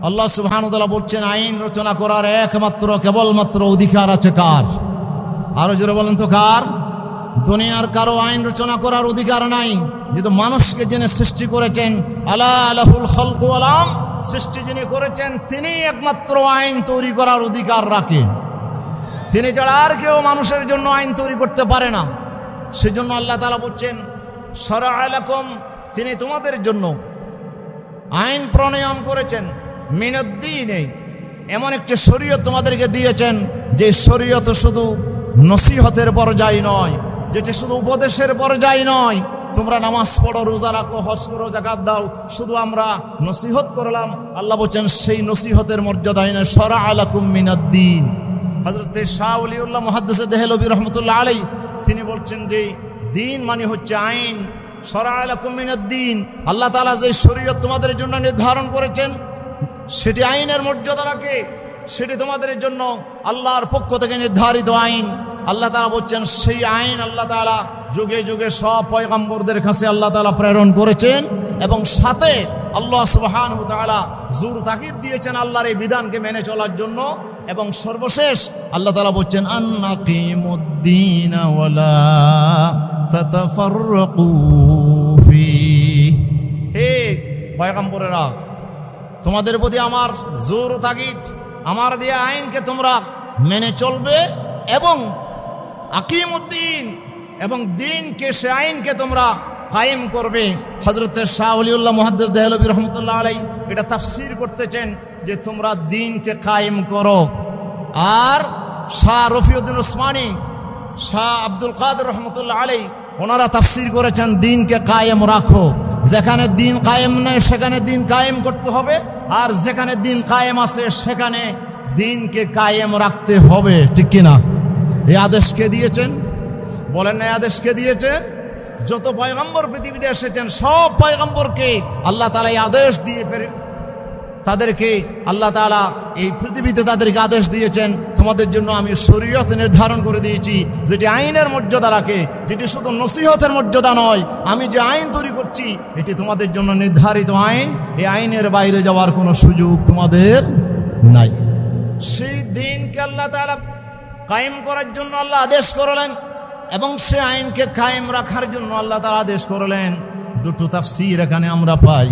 আল্লাহ সুবহানাহু ওয়া তাআলা বলছেন আইন রচনা করার একমাত্র কেবলমাত্র অধিকার আছে কার? আরো জোরে বলেন তো কার? দুনিয়ার কারো আইন রচনা করার অধিকার নাই। যেহেতু মানুষকে যিনি সৃষ্টি করেছেন, আলা লাহুল খালকু ওয়াল আমর, সৃষ্টি যিনি করেছেন তিনি একমাত্র আইন তৈরি করার অধিকার রাখেন। তিনি ছাড়া আর কেউ মানুষের জন্য আইন তৈরি করতে পারে না। সেজন্য আল্লাহ তাআলা বলছেন শারা'a লাকুম, তিনি তোমাদের জন্য আইন প্রণয়ন করেছেন মিনাদ্দীনে, এমন একটি শরীয়ত তোমাদেরকে দিয়েছেন যে শরীয়ত শুধু নসিহতের পর্যায়ে নয়, যেটি শুধু উপদেশের পর্যায়ে নয়। তোমরা নামাজ পড়ো, রোজা রাখো, হজ করো, যাকাত দাও, শুধু আমরা নসিহত করলাম। আল্লাহ বলছেন সেই নসিহতের মর্যাদায় নয়, শারা'a লাকুম মিনাদ্দীন। হযরত শাহ ওলিউল্লাহ মুহাদ্দিস দেহলভী রাহমাতুল্লাহ আলাইহি তিনি বলছেন যে দিন মানে হচ্ছে আইন। শারা'a লাকুম মিনাদ্দীন, আল্লাহ তাআলা যে শরীয়ত তোমাদের জন্য নির্ধারণ করেছেন সেটি আইনের মর্যাদা রাখে, সেটি তোমাদের জন্য আল্লাহর পক্ষ থেকে নির্ধারিত আইন। আল্লাহ তাআলা বলছেন সেই আইন আল্লাহ তাআলা যুগে যুগে সব পয়গম্বরদের কাছে আল্লাহ তাআলা প্রেরণ করেছেন, এবং সাথে আল্লাহ সুবহানাহু ওয়া তাআলা জোর তাকিদ দিয়েছেন আল্লাহর এই বিধানকে মেনে চলার জন্য। এবং সর্বশেষ আল্লাহ তাআলা বলছেন আন্নাকিমুদ্দিন ওয়ালা তাতাফাররাকু ফিহি। হে পয়গম্বরেরা, তোমাদের প্রতি আমার জোর তাকিদ, আমার দেয়া আইনকে তোমরা মেনে চলবে, এবং আকিমুদ্দিন, এবং দিনকে, সে আইনকে তোমরা কায়েম করবে। হযরত শাহ ওলিউল্লাহ মুহাদ্দিস দেহলভী রাহমাতুল্লাহ আলাইহি এটা তাফসীর করতেছেন যে তোমরা দিনকে কায়েম করো। আর শাহ রফিউদ্দিন উসমানী, শাহ আব্দুল কাদের রহমতুল্লাহ আলাইহি ওনারা তাফসীর করেছেন দিনকে কায়েম রাখো। যেখানে দিন কায়েম নেই সেখানে দিন কায়েম করতে হবে, আর যেখানে দিন কায়েম আছে সেখানে দিনকে কায়েম রাখতে হবে। ঠিক কিনা? এই আদেশ কে দিয়েছেন? বলেন না, এই আদেশ কে দিয়েছেন? যত পয়গম্বর পৃথিবীতে এসেছেন সব পয়গম্বরকে আল্লাহ তাআলা এই আদেশ দিয়ে তাদেরকে আল্লাহ তাআলা এই পৃথিবীতে তাদেরকে আদেশ দিয়েছেন, তোমাদের জন্য আমি শরীয়ত নির্ধারণ করে দিয়েছি যেটি আইনের মর্যাদা রাখে, যেটি শুধু নসিহতের মর্যাদা নয়। আমি যে আইন তৈরি করছি এটি তোমাদের জন্য নির্ধারিত আইন, এই আইনের বাইরে যাওয়ার কোনো সুযোগ তোমাদের নাই। সেই দিনকে আল্লাহ তাআলা কায়েম করার জন্য আল্লাহ আদেশ করলেন, এবং সে আইনকে কায়েম রাখার জন্য আল্লাহ তাআলা আদেশ করলেন। দুটো তাফসীর এখানে আমরা পাই,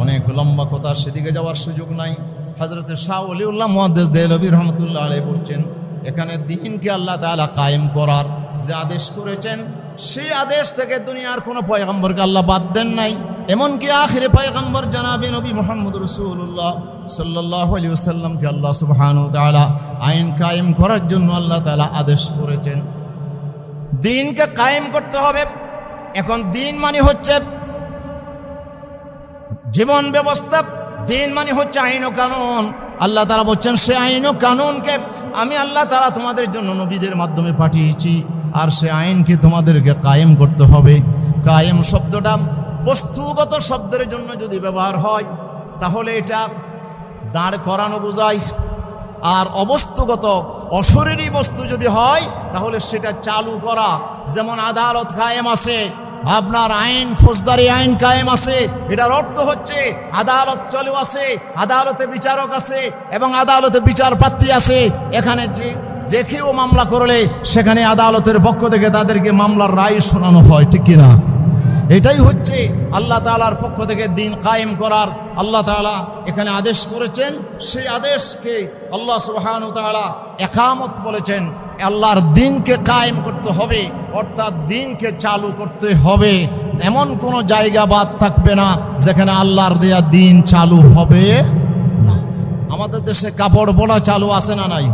অনেক লম্বা কথা, সেদিকে যাওয়ার সুযোগ নাই। হযরত শাহ ওলিউল্লাহ মুহাদ্দিস দেহলভী রাহমাতুল্লাহ আলাইহি বলছেন এখানে দিনকে আল্লাহ তাআলা কায়েম করার যে আদেশ করেছেন সেই আদেশ থেকে দুনিয়ার কোনো পয়গম্বরকে আল্লাহ বাদ দেন নাই। এমনকি আখিরে পয়গম্বর জনাবে নবী মুহাম্মদ রাসূলুল্লাহ সাল্লাল্লাহু আলাইহি ওয়াসাল্লামকে আল্লাহ সুবহানাহু ওয়া তাআলা আইন কায়েম করার জন্য আল্লাহ তাআলা আদেশ করেছেন। দিনকে কায়েম করতে হবে। এখন দিন মানে হচ্ছে জীবন ব্যবস্থা, দিন মানে হচ্ছে আইন ও কানুন। আল্লাহ তাআলা বলছেন সে আইন ও কানুনকে আমি আল্লাহ তাআলা তোমাদের জন্য নবীদের মাধ্যমে পাঠিয়েছি, আর সে আইনকে তোমাদেরকে কায়েম করতে হবে। কায়েম শব্দটা বস্তুগত শব্দের জন্য যদি ব্যবহার হয় তাহলে এটা দাঁড় করানো বোঝায়, আর অবস্তুগত অশরীরী বস্তু যদি হয় তাহলে সেটা চালু করা। যেমন আদালত কায়েম আছে, আপনার আইন, ফৌজদারি আইন কায়েম আছে, এটার অর্থ হচ্ছে আদালত চালু আছে, আদালতে বিচারক আছে এবং আদালতে বিচারপ্রার্থী আছে। এখানে যে কেউ মামলা করলে সেখানে আদালতের পক্ষ থেকে তাদেরকে মামলার রায় শোনানো হয়। ঠিক কিনা? এটাই হচ্ছে আল্লাহ তাআলার পক্ষ থেকে দিন কায়েম করার আল্লাহ তাআলা এখানে আদেশ করেছেন। সেই আদেশকে আল্লাহ সুবহানাহু ওয়া তাআলা ইকামত বলেছেন। আল্লাহর দিনকে কায়েম করতে হবে, অর্থাৎ দিনকে চালু করতে হবে। এমন কোনো জায়গা বাদ থাকবে না যেখানে আল্লাহর দেয়া দিন চালু হবে না। আমাদের দেশে কাপড় পরা চালু আছে না নাই?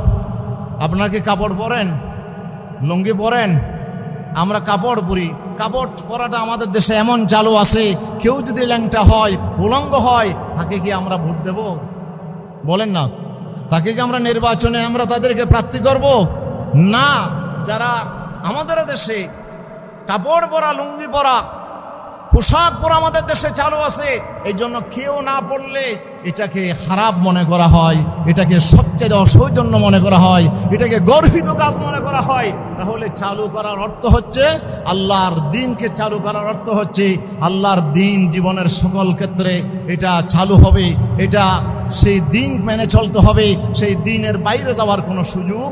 আপনারা কি কাপড় পরেন? লুঙ্গি পরেন? আমরা কাপড় পরি। কাপড় পরাটা আমাদের দেশে এমন চালু আছে, কেউ যদি ল্যাংটা হয়, উলঙ্গ হয়, তাকে কি আমরা ভোট দেব? বলেন না, তাকে কি আমরা নির্বাচনে আমরা তাদেরকে প্রার্থী করব? না। যারা আমাদের দেশে কাপড় পরা, লুঙ্গি পরা, পোশাক পরা আমাদের দেশে চালু আছে, এই জন্য কেউ না পড়লে এটাকে খারাপ মনে করা হয়, এটাকে সবচেয়ে অসৌজন্য মনে করা হয়, এটাকে গর্হিত কাজ মনে করা হয়। তাহলে চালু করার অর্থ হচ্ছে আল্লাহর দিনকে চালু করার অর্থ হচ্ছে আল্লাহর দিন জীবনের সকল ক্ষেত্রে এটা চালু হবে, এটা সেই দিন মেনে চলতে হবে, সেই দিনের বাইরে যাওয়ার কোনো সুযোগ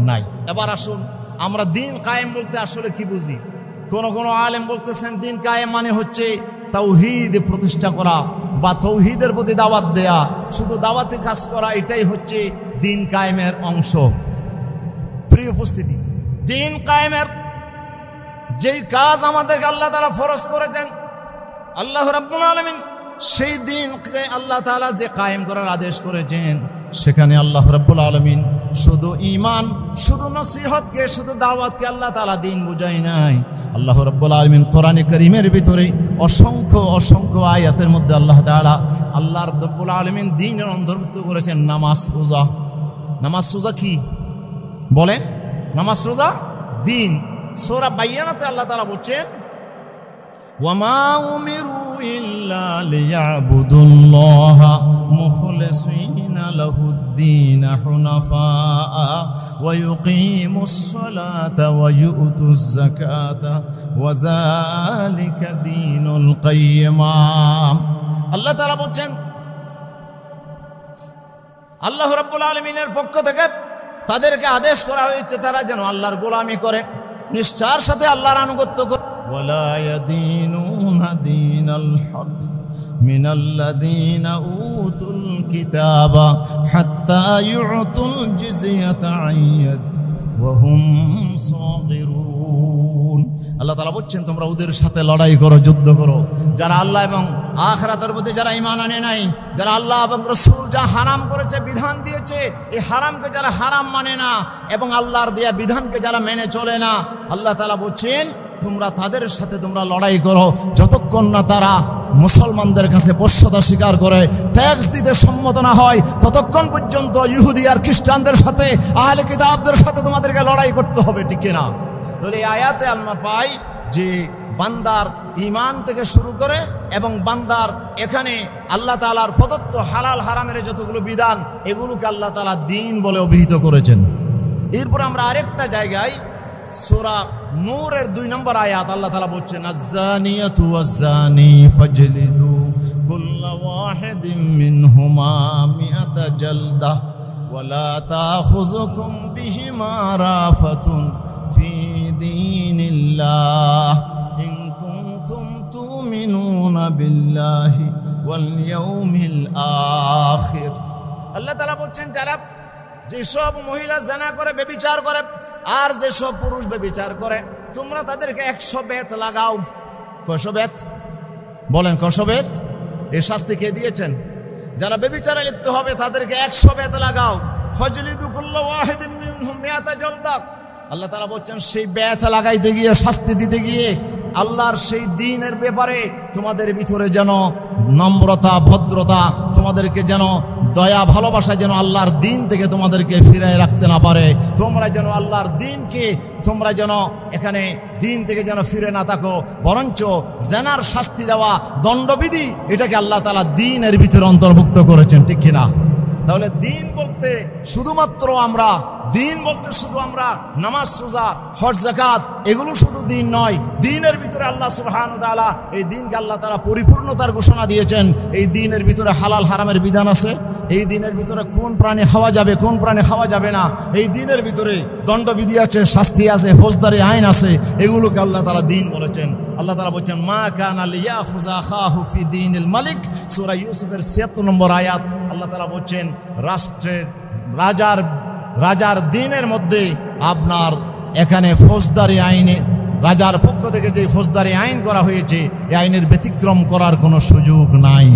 নাই। এবার আসুন আমরা দিন কায়েম বলতে আসলে কি বুঝি। কোন আলেম বলতেছেন দিন কায়েম মানে হচ্ছে তাওহীদ প্রতিষ্ঠা করা বা তাওহীদের প্রতি দাওয়াত দেয়া, শুধু দাওয়াতি কাজ করা, এটাই হচ্ছে দিন কায়েমের অংশ। প্রিয় উপস্থিতি, দিন কায়েমের যেই কাজ আমাদেরকে আল্লাহ তাআলা ফরজ করেছেন, আল্লাহ রাব্বুল আলামিন সেই দিনকে আল্লাহ তাআলা যে কায়েম করার আদেশ করেছেন, সেখানে আল্লাহ রাব্বুল আলামিন শুধু ঈমান, শুধু নসিহতকে, শুধু দাওয়াতকে আল্লাহ তাআলা দিন বুঝায় নাই। আল্লাহ রাব্বুল আলামিন কোরআনে কারীমের ভিতরে অসংখ্য আয়াতের মধ্যে আল্লাহ তাআলা রাব্বুল আলামিন দ্বীনের অন্তর্ভুক্ত করেছেন নামাজ রোজা। নামাজ রোজা কি বলেন? নামাজ রোজা দ্বীন। সূরা বাইয়ানাতে আল্লাহ তাআলা বলছেন ওয়ামা উমিরু ইল্লা লিয়াবুদুল্লাহা মুখলিসিনা লাহুদ্দীন হুনাফা ওয়া ইউকিমুস সালাতা ওয়া ইউতুজ যাকাতা ওয়া যালিকা দীনুল কাইয়্যিমা। আল্লাহ তাআলা বলছেন আল্লাহ রাব্বুল আলামিনের পক্ষ থেকে তাদেরকে আদেশ করা হয়েছে তারা যেন আল্লাহর গোলামি করে, নিষ্ঠার সাথে আল্লাহর আনুগত্য করে। ওয়ালা ইয়াদিনুনা দীনাল হক মিনাল্লাযীনা উতুল কিতাবা হাত্তা ইউতুল জিজিয়াতা আন ইয়াদ ওয়া হুম সাগিরুন। আল্লাহ তাআলা বলছেন তোমরা ওদের সাথে লড়াই করো, যুদ্ধ করো, যারা আল্লাহ এবং আখিরাতের প্রতি যারা ঈমান আনে নাই, যারা আল্লাহ এবং রাসূল যা হারাম করেছে, বিধান দিয়েছে, এই হারামকে যারা হারাম মানে না এবং আল্লাহর দেয়া বিধানকে যারা মেনে চলে না, আল্লাহ তাআলা বলছেন তোমরা তাদের সাথে তোমরা লড়াই করো যতক্ষণ না তারা মুসলমানদের কাছে বশ্যতা স্বীকার করে, ট্যাক্স দিতে সম্মত না হয়, ততক্ষণ পর্যন্ত ইহুদি আর খ্রিস্টানদের সাথে, আহলে কিতাবদের সাথে তোমাদেরকে লড়াই করতে হবে, ঠিক না? তাহলে এই আয়াতে আমরা পাই যে বান্দার ঈমান থেকে শুরু করে এবং বান্দার এখানে আল্লাহ তাআলার প্রদত্ত হালাল হারামের যতগুলো বিধান, এগুলোকে আল্লাহ তাআলা দ্বীন বলে অভিহিত করেছেন। এরপর আমরা আরেকটা জায়গায় সূরা নূরের 2 নম্বর আয়াত আল্লাহ তাআলা বলছেন আয-যানিয়াতু ওয়াজ-যানি ফাজলিদু কুল্লা ওয়াহিদিন মিনহুমা মিআতা জালদা ওয়া লা তাখুযুকুম বিহিমা রাফাতুন ফি দীনিল্লাহ ইন কুনতুম তু'মিনুনা বিল্লাহি ওয়াল ইয়াউমিল আখির। আল্লাহ তাআলা বলছেন যারা যেসব মহিলা জিনা করে, ব্যভিচার করে, আর যেসব পুরুষ ব্যভিচার করে, তোমরা তাদেরকে 100 বেত লাগাও। কয়শো বেত বলেন? কয়শো বেত? এই শাস্তি কে দিয়েছেন? যারা ব্যভিচারে লিপ্ত হবে তাদেরকে 100 বেত লাগাও। ফাজলিদু কুল্লা ওয়াহিদিন মিনহুম মিআতা জালদা। আল্লাহ তাআলা বলছেন সেই বেত লাগাইতে গিয়ে, শাস্তি দিতে গিয়ে আল্লাহর সেই দ্বীনের ব্যাপারে তোমাদের ভিতরে যেন নম্রতা, ভদ্রতা, তোমাদেরকে যেন দয়া, ভালোবাসা যেন আল্লাহর দ্বীন থেকে তোমাদেরকে ফিরায় রাখতে না পারে। তোমরা যেন আল্লাহর দ্বীনকে, তোমরা যেন এখানে দ্বীন থেকে যেন ফিরে না থাকো, বরঞ্চ জেনার শাস্তি দেওয়া, দণ্ডবিধি, এটাকে আল্লাহ তাআলা দ্বীনের ভিতরে অন্তর্ভুক্ত করেছেন, ঠিক কিনা? তাহলে দ্বীন বলতে শুধুমাত্র আমরা, দ্বীন বলতে শুধু আমরা নামাজ, রোজা, হজ, যাকাত, এগুলো শুধু দ্বীন নয়। দ্বীনের ভিতরে আল্লাহ সুবহানাহু ওয়া তাআলা এই দ্বীনকে আল্লাহ তাআলা পরিপূর্ণতার ঘোষণা দিয়েছেন। এই দ্বীনের ভিতরে হালাল হারামের বিধান আছে, এই দ্বীনের ভিতরে কোন প্রাণী খাওয়া যাবে, কোন প্রাণী খাওয়া যাবে না, এই দ্বীনের ভিতরে দণ্ডবিধি আছে, শাস্তি আছে, ফৌজদারি আইন আছে, এগুলোকে আল্লাহ তাআলা দ্বীন বলেছেন। আল্লাহ তাআলা বলছেন মা কানা লিয়াখুযা আখাহু ফি দীনিল মালিক, সূরা ইউসুফের ৭৬ নম্বর আয়াত। আল্লাহ তাআলা বলছেন রাষ্ট্রের রাজার দ্বীনের মধ্যে আপনার এখানে ফৌজদারি আইনে, রাজার পক্ষ থেকে যে ফৌজদারি আইন করা হয়েছে, এই আইনের ব্যতিক্রম করার কোনো সুযোগ নাই।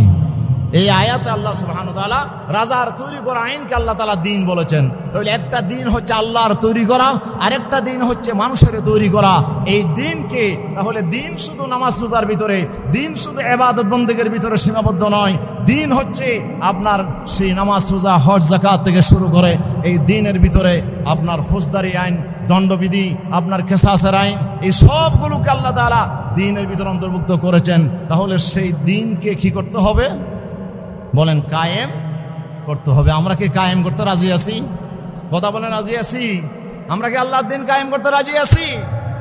এই আয়াতে আল্লাহ সুবহানাহু ওয়া তাআলা রাজার তৈরি করা আইনকে আল্লাহ তাআলা দ্বীন বলেছেন। তাহলে একটা দ্বীন হচ্ছে আল্লাহর তৈরি করা, আরেকটা দ্বীন হচ্ছে মানুষের তৈরি করা। এই দ্বীনকে, তাহলে দ্বীন শুধু নামাজ রোজার ভিতরে, দ্বীন শুধু ইবাদত বন্দেগীর ভিতরে সীমাবদ্ধ নয়। দ্বীন হচ্ছে আপনার সেই নামাজ, রোজা, হজ, যাকাত থেকে শুরু করে এই দ্বীনের ভিতরে আপনার ফৌজদারি আইন, দণ্ডবিধি, আপনার কিসাসের আইন, এই সবগুলোকে আল্লাহ তাআলা দ্বীনের ভিতরে অন্তর্ভুক্ত করেছেন। তাহলে সেই দ্বীনকে কি করতে হবে বলেন? কায়েম করতে হবে। আমরা কি কায়েম করতে রাজি আছি? কথা বলেন, রাজি আছি? আমরা কি আল্লাহর দ্বীন কায়েম করতে রাজি আছি?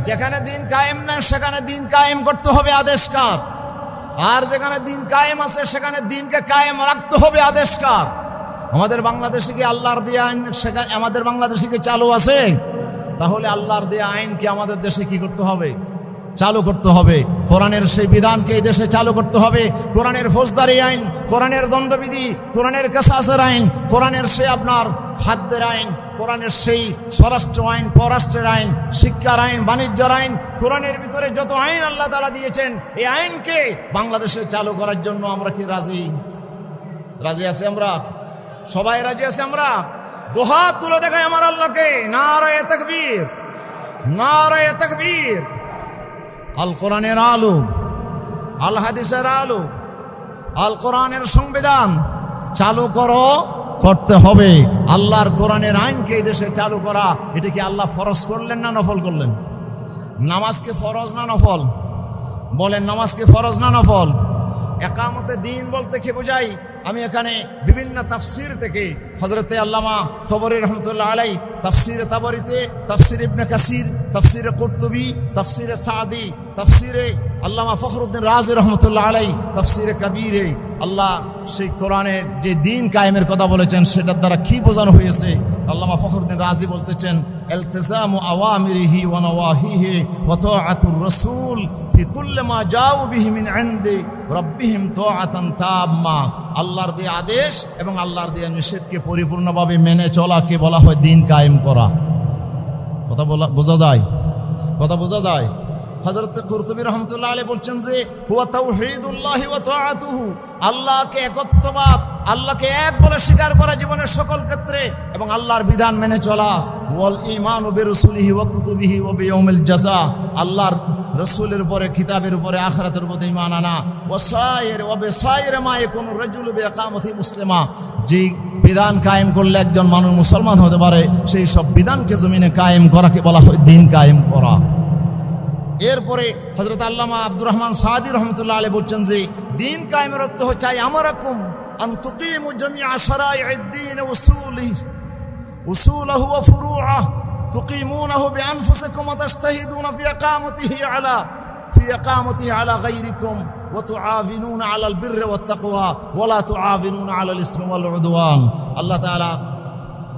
যেখানে দ্বীন কায়েম না সেখানে দ্বীন কায়েম করতে হবে। আদেশ কার? আর যেখানে দিন কায়েম আছে সেখানে দিনকে কায়েম রাখতে হবে। আদেশকার আমাদের বাংলাদেশে কি আল্লাহর দেয়া আইন সেখানে আমাদের বাংলাদেশে কি চালু আছে? তাহলে আল্লাহর দেয়া আইনকে আমাদের দেশে কি করতে হবে? চালু করতে হবে। কোরআনের সেই বিধানকে এই দেশে চালু করতে হবে। কোরআনের ফৌজদারি আইন, কোরআনের দণ্ডবিধি, কোরআনের কিসাসের আইন, কোরআনের সেই আপনার হাদ্দের আইন, কোরআনের সেই স্বরাষ্ট্র আইন, পররাষ্ট্রের আইন, শিক্ষার আইন, বাণিজ্যের আইন, কোরআনের ভিতরে যত আইন আল্লাহ তাআলা দিয়েছেন এই আইনকে বাংলাদেশে চালু করার জন্য আমরা কি রাজি? রাজি আছি আমরা? সবাই রাজি আছে? আমরা দুহাত তুলে দেখাই আমার আল্লাহকে, নারায়ে তাকবীর, নারায়ে তাকবীর। আল কোরআনের আলো, আল হাদিসের আলো, আল কোরআনের সংবিধান চালু করো, করতে হবে। আল্লাহর কোরআনের আইনকে এই দেশে চালু করা, এটা কি আল্লাহ ফরজ করলেন না নফল করলেন? নামাজকে ফরজ না নফল? বলেন, নামাজকে ফরজ না নফল? একামতে দিন বলতে কি বোঝাই? আমি এখানে বিভিন্ন তাফসির থেকে হযরতে আল্লামা তবরী রহমতুল্লাহ আলাইহি তাফসিরে তাবরীতে, তাফসির ইবনে কাসির, তাফসিরে কুরতুবী, তাফসিরে সাদি, তাফসিরে আল্লামা ফখরুদ্দিন রাজি রহমতুল্লাহ আলাইহি তাফসিরে কবীরে আল্লাহ সেই কোরআনের যে দিন কায়েমের কথা বলেছেন সেটার দ্বারা কি বোঝানো হয়েছে আল্লামা ফখরুদ্দিন রাজি বলতেছেন, ইলতিজামু আওয়ামিরিহি ওয়া নওয়াহিহি ওয়া তাআতুর রাসূল ফি কুল্লি মা জাউ বিহি মিন ইনদি রাব্বিহিম তাআতান তাম্মা। আল্লাহর দেয়া আদেশ এবং আল্লাহর দেয়া নিষেধকে পরিপূর্ণভাবে মেনে চলাকে বলা হয় দিন কায়েম করা। কথা বোঝা যায়? কথা বোঝা যায়? হযরত কুরতুবী রাহমাতুল্লাহ আলাইহি বলছেন যে হুয়া তাওহীদুল্লাহি ওয়া তাআতুহু, আল্লাহকে একত্ববাদ, আল্লাহকে এক বলে স্বীকার করা জীবনের সকল ক্ষেত্রে এবং আল্লাহর বিধান মেনে চলা। ওয়াল ঈমানু বিরাসূলিহি ওয়া কুতুবিহি ওয়া বিয়াউমিল জাযা, আল্লাহর রাসূলের উপরে, কিতাবের উপরে, আখিরাতের উপরে ঈমান আনা। ওয়া বিসাইর মা ইয়াকুনু রাজুলু বিইকামাতি মুসলিমা, যে বিধান কায়েম করলে একজন মানুষ মুসলমান হতে পারে সেই সব বিধানকে জমিনে কায়েম করাকে বলা হয় দিন কায়েম করা। এরপরে হযরত আল্লামা আব্দুর রহমান সাদি রহমতুল্লাহ আলাইহি বলছেন যে দিন কায়েমের অর্থ হচ্ছে আমারাকুম আন তুকিমু জামিআ শারাই'আদ দ্বীন উসুলহু ওয়া ফুরু'আহু তুকিমুনাহু বিআনফুসিকুম ওয়া তাজতাহিদুনা ফি ইকামাতিহি আলা গায়রিকুম ওয়া তুআবিনুনা আলাল বিররি ওয়াত তাকওয়া ওয়া লা তুআবিনুনা আলাল ইসমি ওয়াল উদওয়ান। আল্লাহ তাআলা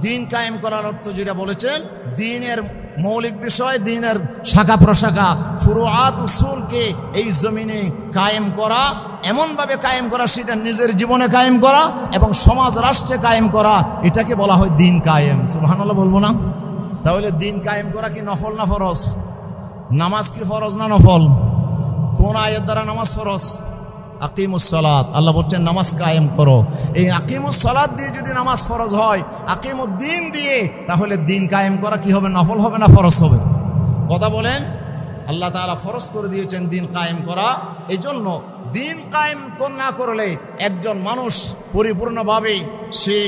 দিন কায়েম করার অর্থ যেটা বলেছেন, দিনের মৌলিক বিষয়, দিনের শাখা প্রশাখা, ফুরুআত, উসুলকে এই জমিনে কায়েম করা, এমনভাবে কায়েম করা সেটা নিজের জীবনে কায়েম করা এবং সমাজ রাষ্ট্রে কায়েম করা, এটাকে বলা হয় দিন কায়েম। সুবহানাল্লাহ বলবো না? তাহলে দিন কায়েম করা কি নফল না ফরজ? নামাজ কি ফরজ না নফল? কোন আয়াত দ্বারা নামাজ ফরজ? আকিমুস সালাত, আল্লাহ বলছেন নামাজ কায়েম করো। এই আকিমুস সালাত দিয়ে যদি নামাজ ফরজ হয়, আকিমুদ্দিন দিয়ে, তাহলে দিন কায়েম করা কি হবে? নফল হবে না ফরজ হবে? কথা বলেন। আল্লাহ তাআলা ফরজ করে দিয়েছেন দিন কায়েম করা। এই জন্য দিন কায়েম না করলে একজন মানুষ পরিপূর্ণভাবে সে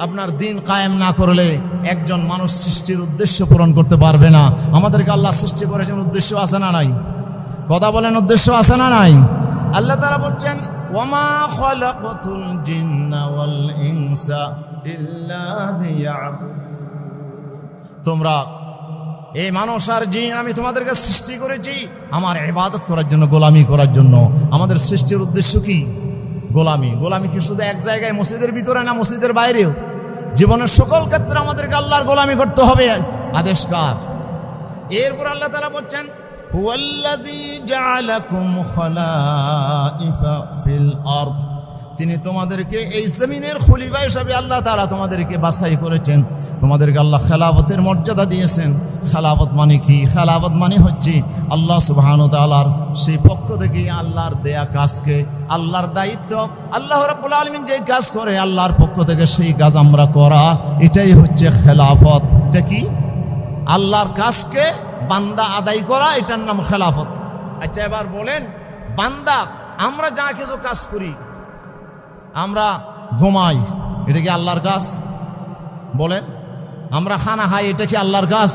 আপনার দিন কায়েম না করলে একজন মানুষ সৃষ্টির উদ্দেশ্য পূরণ করতে পারবে না। আমাদেরকে আল্লাহ সৃষ্টি করেছেন, উদ্দেশ্য আছে না নাই? কথা বলেন, উদ্দেশ্য আছে না নাই? আল্লাহ তাআলা বলছেন ওয়ামা খালাকাতুল জিন্না ওয়াল ইনসা ইল্লা লিয়াবুদুন, তোমরা এই মানুষ আর জিন আমি তোমাদেরকে সৃষ্টি করেছি আমার ইবাদত করার জন্য, গোলামি করার জন্য। আমাদের সৃষ্টির উদ্দেশ্য কি? গোলামি। গোলামি কি শুধু এক জায়গায় মসজিদের ভিতরে না, মসজিদের বাইরেও? জীবনের সকল ক্ষেত্রে আমাদেরকে আল্লাহর গোলামি করতে হবে, আদেশকার। এরপর আল্লাহ তাআলা বলছেন হুয়াল্লাযী জাআলাকুম খলাইফা ফিল আরদ, তিনি তোমাদেরকে এই জমিনের খলিফা হিসেবে আল্লাহ তাআলা তোমাদেরকে বাছাই করেছেন। তোমাদেরকে আল্লাহ খেলাফতের মর্যাদা দিয়েছেন। খেলাফত মানে কি? খেলাফত মানে হচ্ছে আল্লাহ সুবহানাহু ওয়া তাআলার সেই পক্ষ থেকে আল্লাহর দেয়া কাজকে, আল্লাহর দায়িত্ব, আল্লাহ রাব্বুল আলামিন যেই কাজ করে আল্লাহর পক্ষ থেকে সেই কাজ আমরা করা, এটাই হচ্ছে খেলাফত। এটা কি? আল্লাহর কাজকে বান্দা আদায় করা, এটার নাম খেলাফত। আচ্ছা এবার বলেন, বান্দা আমরা যা কিছু কাজ করি, আমরা ঘুমাই, এটা কি আল্লাহর কাজ? বলেন। আমরা খানা খাই, এটা কি আল্লাহর কাজ?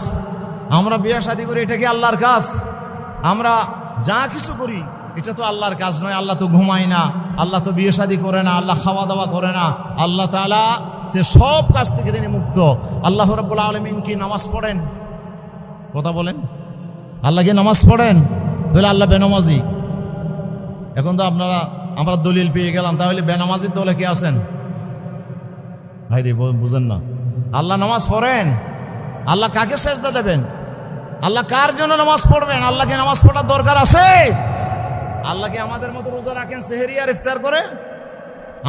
আমরা বিয়ে শাদী করি, এটা কি আল্লাহর কাজ? আমরা যা কিছু করি এটা তো আল্লাহর কাজ নয়। আল্লাহ তো ঘুমায় না, আল্লাহ তো বিয়ে শাদী করে না, আল্লাহ খাওয়া দাওয়া করে না। আল্লাহ তাআলা সব কাজ থেকে তিনি মুক্ত। আল্লাহ রাব্বুল আলামিন কি নামাজ পড়েন? কথা বলেন। আল্লাহ কি নামাজ পড়েন? তাহলে আল্লাহ বেনামাজি? এখন তো আমরা দলিল পেয়ে গেলাম, তাহলে বেনামাজির দলে কে আছেন? ভাই রে বুঝেন না, আল্লাহ নামাজ পড়েন, আল্লাহ কাকে সেজদা দেবেন? আল্লাহ কার জন্য নামাজ পড়বেন? আল্লাহকে নামাজ পড়ার দরকার আছে? আল্লাহকে আমাদের মতো রোজা রাখেন সেহরি আর ইফতার করে?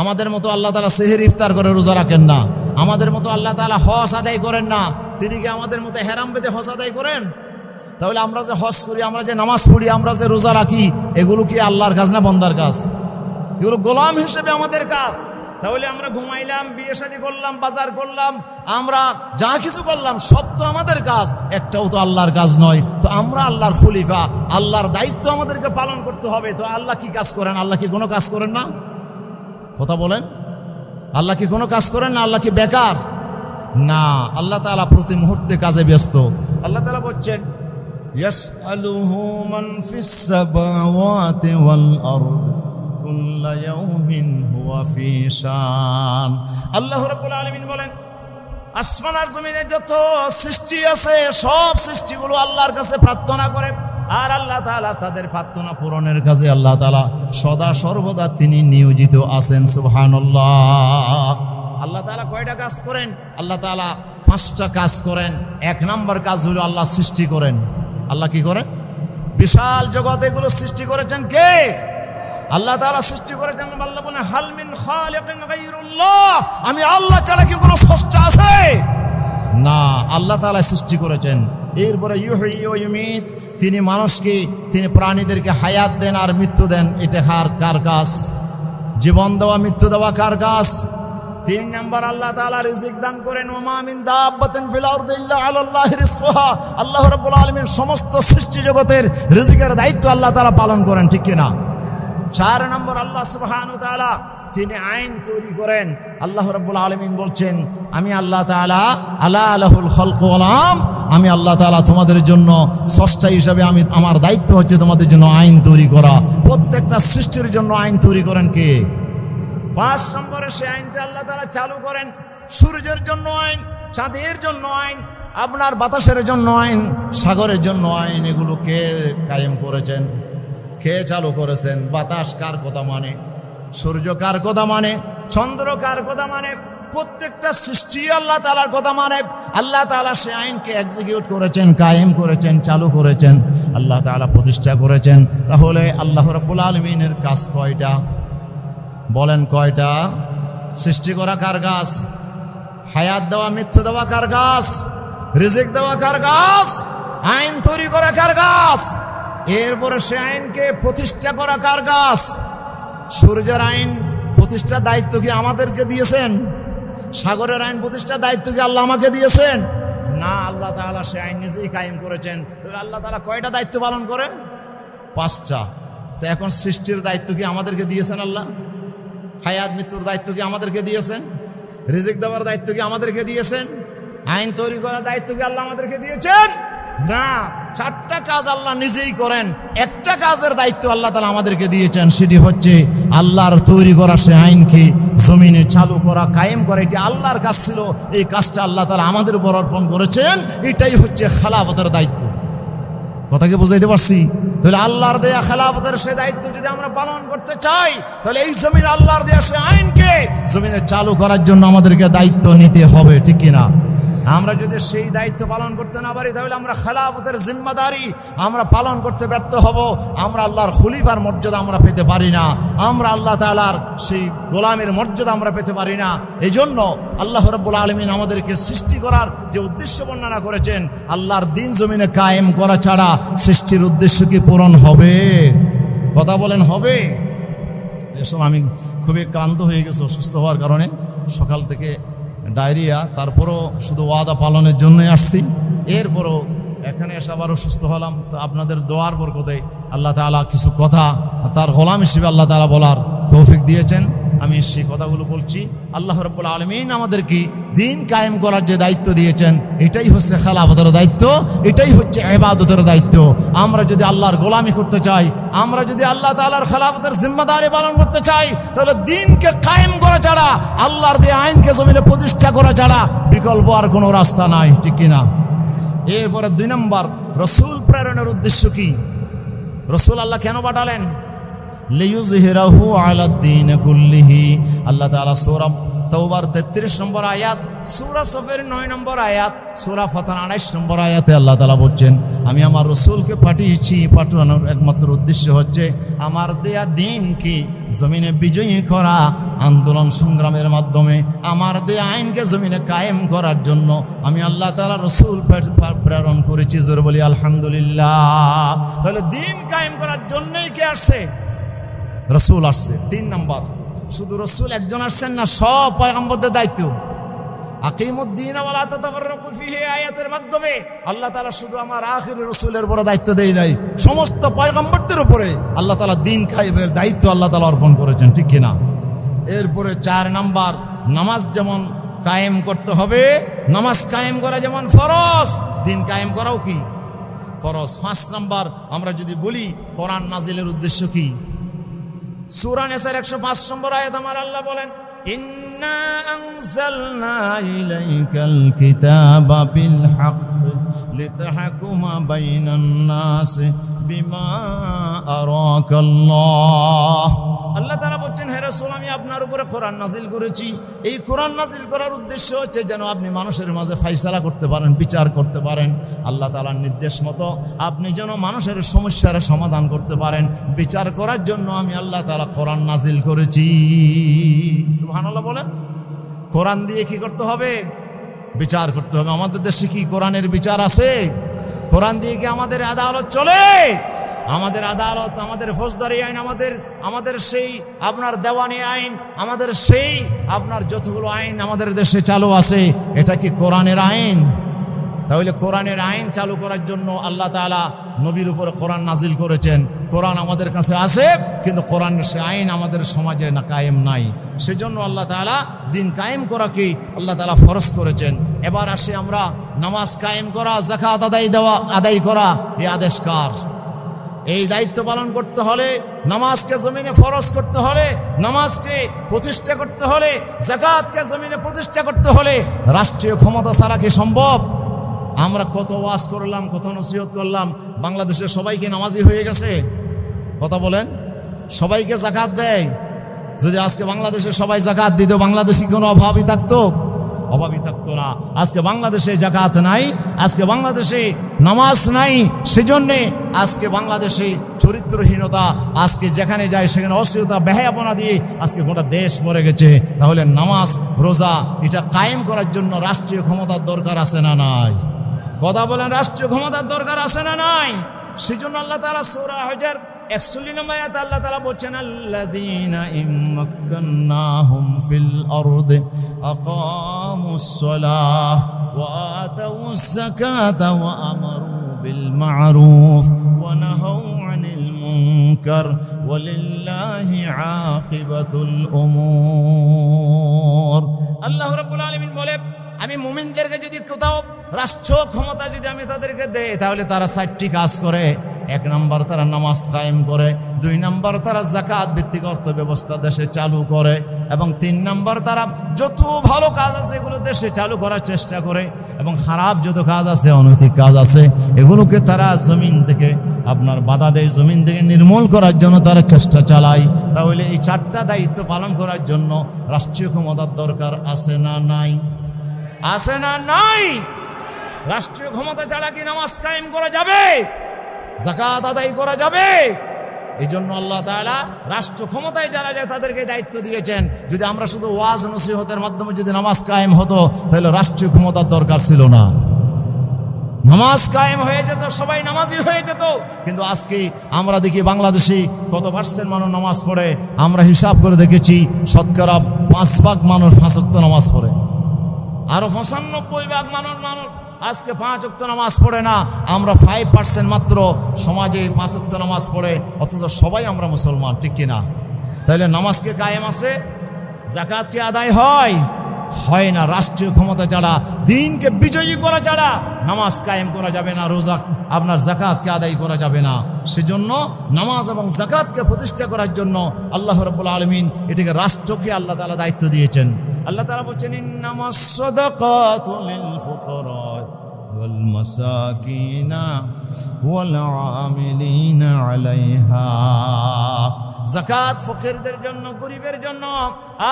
আমাদের মতো আল্লাহ তাআলা সেহরি ইফতার করে রোজা রাখেন না। আমাদের মতো আল্লাহ তাআলা হজ আদায় করেন না। তিনি কি আমাদের মতো হেরাম বেঁধে হজ আদায় করেন? তাহলে আমরা যে হজ করি, আমরা যে নামাজ পড়ি, আমরা যে রোজা রাখি, এগুলো কি আল্লাহর কাজ না বন্দার কাজ? এগুলো গোলাম হিসেবে আমাদের কাজ। তাহলে আমরা ঘুমাইলাম, বিয়ে শাদী করলাম, বাজার করলাম, আমরা যা কিছু করলাম সব তো আমাদের কাজ, একটাও তো আল্লাহর কাজ নয়। তো আমরা আল্লাহর খলিফা, আল্লাহর দায়িত্ব আমাদেরকে পালন করতে হবে। তো আল্লাহ কি কাজ করেন? আল্লাহ কি কোনো কাজ করেন না? কথা বলেন, আল্লাহ কি কোনো কাজ করেন না? আল্লাহ কি বেকার? না, আল্লাহ তাআলা প্রতি মুহূর্তে কাজে ব্যস্ত। আল্লাহ তাআলা বলছেন ইয়াসআলুহু মান ফিস সামাওয়াতি ওয়াল আরদ কুল্লা ইয়াউমিন হুয়া ফি শান। আল্লাহ রাব্বুল আলামিন বলেন, আসমান আর জমিনে যত সৃষ্টি আছে সব সৃষ্টিগুলো আল্লাহর কাছে প্রার্থনা করে, আর আল্লাহ তাআলা তাদের প্রার্থনা পূরণের কাজে আল্লাহ তাআলা সদা সর্বদা তিনি নিয়োজিত আছেন। সুবহানাল্লাহ। আল্লাহ তাআলা কয়টা কাজ করেন? আল্লাহ তাআলা 5টা কাজ করেন। 1 নম্বর কাজ হলো আল্লাহ সৃষ্টি করেন। আল্লাহ কি করেন? বিশাল জগৎ এগুলো সৃষ্টি করেছেন কে? আল্লাহ তাআলা সৃষ্টি করেছেন। আল্লাহ বলেন হাল মিন খালিকিন গায়রুল্লাহ, আমি আল্লাহ ছাড়া কি কোনো স্রষ্টা আছে? না, আল্লাহ তাআলা সৃষ্টি করেছেন। এরপরে ইউহয়ি ওয়া ইউমীত, তিনি মানুষকে, তিনি প্রাণীদেরকে হায়াত দেন আর মৃত্যু দেন। এটা কার কাজ? জীবন দেওয়া, মৃত্যু দেওয়া কার কাজ? 3 নম্বর আল্লাহ তাআলা রিজিক দান করেন। ওয়া মা মিন দাব্বাতিন ফিল আরদি ইল্লা আলাল্লাহি রিজকুহা, আল্লাহ রাব্বুল আলামিন সমস্ত সৃষ্টি জগতের রিজিকের দায়িত্ব আল্লাহ তাআলা পালন করেন, ঠিক কি না? 4 নম্বর আল্লাহ সুবহানাহু ওয়া তাআলা তিনি আইন তৈরি করেন। আল্লাহ রাব্বুল আলামিন বলছেন, আমি আল্লাহ তাআলা আলা লাহুল খালকু ওয়াল আমর, আমি আল্লাহ তাআলা তোমাদের জন্য স্রষ্টা হিসাবে আমার দায়িত্ব হচ্ছে তোমাদের জন্য আইন তৈরি করা। প্রত্যেকটা সৃষ্টির জন্য আইন তৈরি করেন কে? 5 নম্বরে সে আইনটা আল্লাহ তাআলা চালু করেন। সূর্যের জন্য আইন, চাঁদের জন্য আইন, আপনার বাতাসের জন্য আইন, সাগরের জন্য আইন। এগুলো কে কায়েম করেছেন? কে চালু করেছেন? বাতাস কার কথা মানে? সূর্য কার কথা মানে? চন্দ্র কার কথা মানে? প্রত্যেকটা সৃষ্টি আল্লাহ তাআলার কথা মানে। আল্লাহ তাআলা সে আইনকে এক্সিকিউট করেছেন, কায়েম করেছেন, চালু করেছেন, আল্লাহ তাআলা প্রতিষ্ঠা করেছেন। তাহলে আল্লাহ রাব্বুল আলামিনের কাজ কয়টা? বলেন কয়টা? সৃষ্টি করা কার কাজ? হায়াত দেওয়া, মৃত্যু দেওয়া কার কাজ? রিজিক দেওয়া কার কাজ? আইন তৈরি করা কার কাজ? এরপরে সে আইনকে প্রতিষ্ঠা করা কার কাজ? সূর্যের আইন প্রতিষ্ঠার দায়িত্ব কি আমাদেরকে দিয়েছেন? সাগরের আইন প্রতিষ্ঠার দায়িত্ব কি আল্লাহ আমাকে দিয়েছেন? না, আল্লাহ তাআলা সে আইন নিজেই কায়েম করেছেন। আল্লাহ তাআলা কয়টা দায়িত্ব পালন করেন? 5টা। তো এখন সৃষ্টির দায়িত্ব কি আমাদেরকে দিয়েছেন আল্লাহ? হায়াত মৃত্যুর দায়িত্ব কি আমাদেরকে দিয়েছেন? রিজিক দেওয়ার দায়িত্ব কি আমাদেরকে দিয়েছেন? আইন তৈরি করার দায়িত্ব কি আল্লাহ আমাদেরকে দিয়েছেন? না, 4টা কাজ আল্লাহ নিজেই করেন। একটা কাজের দায়িত্ব আল্লাহ তাআলা আমাদেরকে দিয়েছেন, সেটি হচ্ছে আল্লাহর তৈরি করা সে আইনকে জমিনে চালু করা, কায়েম করা। এটি আল্লাহর কাজ ছিল। এই কাজটা আল্লাহ তাআলা আমাদের উপর অর্পণ করেছেন। এটাই হচ্ছে খেলাফতের দায়িত্ব। কথা কি বুঝাইতে পারছি? তাহলে আল্লাহর দেয়া খেলাফতের সে দায়িত্ব যদি আমরা পালন করতে চাই, তাহলে এই জমিনে আল্লাহর দেয়া সে আইনকে জমিনে চালু করার জন্য আমাদেরকে দায়িত্ব নিতে হবে, ঠিক কিনা? আমরা যদি সেই দায়িত্ব পালন করতে না পারি, তাহলে আমরা খেলাফতের জিম্মাদারি আমরা পালন করতে ব্যর্থ হব। আমরা আল্লাহর খলিফার মর্যাদা আমরা পেতে পারি না। আমরা আল্লাহ তাআলার সেই গোলামের মর্যাদা আমরা পেতে পারি না। এই জন্য আল্লাহ রাব্বুল আলামিন আমাদেরকে সৃষ্টি করার যে উদ্দেশ্য বর্ণনা করেছেন, আল্লাহর দিন জমিনে কায়েম করা ছাড়া সৃষ্টির উদ্দেশ্য কি পূরণ হবে? কথা বলেন, হবে? এসব আমি খুবই ক্লান্ত হয়ে গেছি অসুস্থ হওয়ার কারণে, সকাল থেকে ডায়রিয়া, তারপরও শুধু ওয়াদা পালনের জন্যই আসছি। এরপরও এখানে এসে আবারও সুস্থ হলাম। তো আপনাদের দোয়ার বরকতে আল্লাহ তাআলা কিছু কথা তার গোলাম হিসেবে আল্লাহ তাআলা বলার তৌফিক দিয়েছেন। আমি সেই কথাগুলো বলছি। আল্লাহ রাব্বুল আলামিন আমাদেরকে দিন কায়েম করার যে দায়িত্ব দিয়েছেন, এটাই হচ্ছে খেলাফতের দায়িত্ব, এটাই হচ্ছে ইবাদতের দায়িত্ব। আমরা যদি আল্লাহর গোলামি করতে চাই, আমরা যদি আল্লাহ তাআলার খেলাফতের জিম্মাদারি পালন করতে চাই, তাহলে দিনকে কায়েম করা ছাড়া, আল্লাহর দেয়া আইনকে জমিনে প্রতিষ্ঠা করা ছাড়া বিকল্প আর কোনো রাস্তা নাই, ঠিক কিনা? এরপরে 2 নম্বর, রসুল প্রেরণের উদ্দেশ্য কি? রসুল আল্লাহ কেন পাঠালেন? লিইয়ুযহিরাহু আলাদ-দীন কুল্লিহি। আল্লাহ তাআলা সূরা তাওবার 33 নম্বর আয়াত, সূরা সফের 9 নম্বর আয়াত, সূরা ফাতর 28 নম্বর আয়াতে আল্লাহ তাআলা বলছেন, আমি আমার রাসূলকে পাঠিয়েছি, পাঠানোর একমাত্র উদ্দেশ্য হচ্ছে আমার দেয়া দ্বীনকে জমিনে বিজয়ী করা, আন্দোলন সংগ্রামের মাধ্যমে আমার দেয়া আইনকে জমিনে কায়েম করার জন্য আমি আল্লাহ তাআলা রাসূল প্রেরণ করেছি। জোরে বলি আলহামদুলিল্লাহ। তাহলে দ্বীন কায়েম করার জন্যই কে আসছে? রাসূল আসছে। 3 নম্বর, শুধু রাসূল একজন আসছেন না, সব পয়গম্বরদের দায়িত্ব। আকিমুদ্দিন ওয়া লা তাতাফাররাকু ফীহি আয়াতের মাধ্যমে আল্লাহ তাআলা শুধু আমার আখির রাসূলের উপর দায়িত্ব দেই নাই, সমস্ত পয়গম্বরদের উপরে আল্লাহ তাআলা দ্বীন কায়েমের দায়িত্ব আল্লাহ তাআলা অর্পণ করেছেন, ঠিক কিনা? এরপরে 4 নম্বর, নামাজ যেমন কায়েম করতে হবে, নামাজ কায়েম করা যেমন ফরজ, দ্বীন কায়েম করাও কি ফরজ। 5 নম্বর, আমরা যদি বলি কোরআন নাজিলের উদ্দেশ্য কি? সূরা নিসার 105 নম্বর আয়াত আমার আল্লাহ বলেন, ইন্না আনজালনা ইলাইকাল কিতাবা বিল হক লিতাহকুমা বাইনান নাস বিমা আরাকাল্লাহ। আল্লাহ তাআলা বলছেন, হে রাসূল, আমি আপনার উপরে কোরআন নাজিল করেছি। এই কোরআন নাজিল করার উদ্দেশ্য হচ্ছে যেন আপনি মানুষের মাঝে ফায়সালা করতে পারেন, বিচার করতে পারেন। আল্লাহ তাআলার নির্দেশ মতো আপনি যেন মানুষের সমস্যার সমাধান করতে পারেন, বিচার করার জন্য আমি আল্লাহ তাআলা কোরআন নাজিল করেছি। সুবহানাল্লাহ বলেন। কোরআন দিয়ে কি করতে হবে? বিচার করতে হবে। আমাদের দেশে কি কোরআনের বিচার আছে? কোরআন দিয়ে কি আমাদের আদালত চলে? আমাদের আদালত, আমাদের ফৌজদারি আইন, আমাদের সেই আপনার দেওয়ানি আইন, আমাদের সেই আপনার যতগুলো আইন আমাদের দেশে চালু আছে, এটা কি কোরআনের আইন? তাহলে কোরআনের আইন চালু করার জন্য আল্লাহ তাআলা নবীর উপরে কোরআন নাজিল করেছেন। কোরআন আমাদের কাছে আছে, কিন্তু কোরআনের সে আইন আমাদের সমাজে না কায়েম নাই। সেজন্য আল্লাহ তাআলা দ্বীন কায়েম করাকে আল্লাহ তাআলা ফরজ করেছেন। এবার আসে আমরা নামাজ কায়েম করা, যাকাত আদায় করা, এই আদেশ কার? এই দায়িত্ব পালন করতে হলে, নামাজকে জমিনে ফরজ করতে হলে, নামাজকে প্রতিষ্ঠা করতে হলে, যাকাতকে জমিনে প্রতিষ্ঠা করতে হলে রাষ্ট্রীয় ক্ষমতা ছাড়া কি সম্ভব? আমরা কত ওয়াজ করলাম, কত নসিহত করলাম, বাংলাদেশের সবাইকে নামাজি হয়ে গেছে? কথা বলেন। সবাইকে যাকাত দেয়। যদি আজকে বাংলাদেশে সবাই যাকাত দিত, বাংলাদেশে কোনো অভাবই থাকতো? অভাবই থাকতো না। আজকে বাংলাদেশে যাকাত নাই, আজকে বাংলাদেশে নামাজ নাই, সেজন্যে আজকে বাংলাদেশে চরিত্রহীনতা, আজকে যেখানে যায় সেখানে অশ্লীলতা, বেহায়াপনা দিয়ে আজকে গোটা দেশ মরে গেছে। তাহলে নামাজ, রোজা এটা কায়েম করার জন্য রাষ্ট্রীয় ক্ষমতার দরকার আছে না নাই? কথা বলেন, রাষ্ট্রীয় ক্ষমতার দরকার আছে না নাই? সেজন্য আল্লাহ তাআলা সূরা হজর 41 নম্বর আয়াতে আল্লাহ তাআলা বলছেন, আল্লাযীনা ইম্মাক্কান্নাহুম ফিল আরদি আকামুস সালাহ ওয়া আতাউস যাকাতা ওয়া আমারু বিল মা'রুফ ওয়া নাহাউ আনিল মুনকার ওয়ালিল্লাহি আকিবাতুল উমুর। আল্লাহ রাব্বুল আলামিন বলে, আমি মুমিনদেরকে যদি কোথাও রাষ্ট্র ক্ষমতা যদি আমি তাদেরকে দেই, তাহলে তারা 4টি কাজ করে। 1 নম্বর, তারা নামাজ কায়েম করে। 2 নম্বর, তারা যাকাত ভিত্তিক অর্থ ব্যবস্থা দেশে চালু করে। এবং 3 নম্বর, তারা যত ভালো কাজ আছে এগুলো দেশে চালু করার চেষ্টা করে। এবং খারাপ যত কাজ আছে, অনৈতিক কাজ আছে, এগুলোকে তারা জমিন থেকে আপনার বাধা দেয়, জমিন থেকে নির্মূল করার জন্য তারা চেষ্টা চালায়। তাহলে এই 4টা দায়িত্ব পালন করার জন্য রাষ্ট্রীয় ক্ষমতার দরকার আছে না নাই? আছে না নাই? রাষ্ট্রীয় ক্ষমতা ছাড়া কি নামাজ কায়েম করা যাবে? যাকাত আদায় করা যাবে? এই জন্য আল্লাহ তাআলা রাষ্ট্র ক্ষমতায় যারা যায় তাদেরকে দায়িত্ব দিয়েছেন। যদি আমরা শুধু ওয়াজ নসিহতের মাধ্যমে যদি নামাজ কায়েম হতো, তাহলে রাষ্ট্রীয় ক্ষমতার দরকার ছিল না। নামাজ কায়েম হয়ে যেত, সবাই নামাজি হয়ে যেত। কিন্তু আজকে আমরা দেখি বাংলাদেশে কত পার্সেন্ট মানুষ নামাজ পড়ে? আমরা হিসাব করে দেখেছি, শতকরা 5 ভাগ মানুষ 5 ওয়াক্ত নামাজ পড়ে। আরো 95 ভাগ মানুষ আজকে 5 ওয়াক্ত নামাজ পড়ে না। আমরা 5% মাত্র সমাজে 5 ওয়াক্ত নামাজ পড়ে, অথচ সবাই আমরা মুসলমান, ঠিক কিনা? তাহলে নামাজকে কায়েম আছে, যাকাতকে আদায় হয় না। রাষ্ট্রীয় ক্ষমতা ছাড়া, দ্বীনকে বিজয়ী করা ছাড়া নামাজ কায়েম করা যাবে না, রোজা আপনার যাকাতকে আদায় করা যাবে না। সেজন্য নামাজ এবং যাকাতকে প্রতিষ্ঠা করার জন্য আল্লাহ রাব্বুল আলামিন এটাকে রাষ্ট্রকে আল্লাহ তাআলা দায়িত্ব দিয়েছেন। আল্লাহ তাআলা বলছেন, ইন্নামাস সাদাকাতু লিল ফুকারা ওয়াল মাসাকিনা ওয়াল আমিলিনা আলাইহা। যাকাত ফকিরদের জন্য, গরিবের জন্য।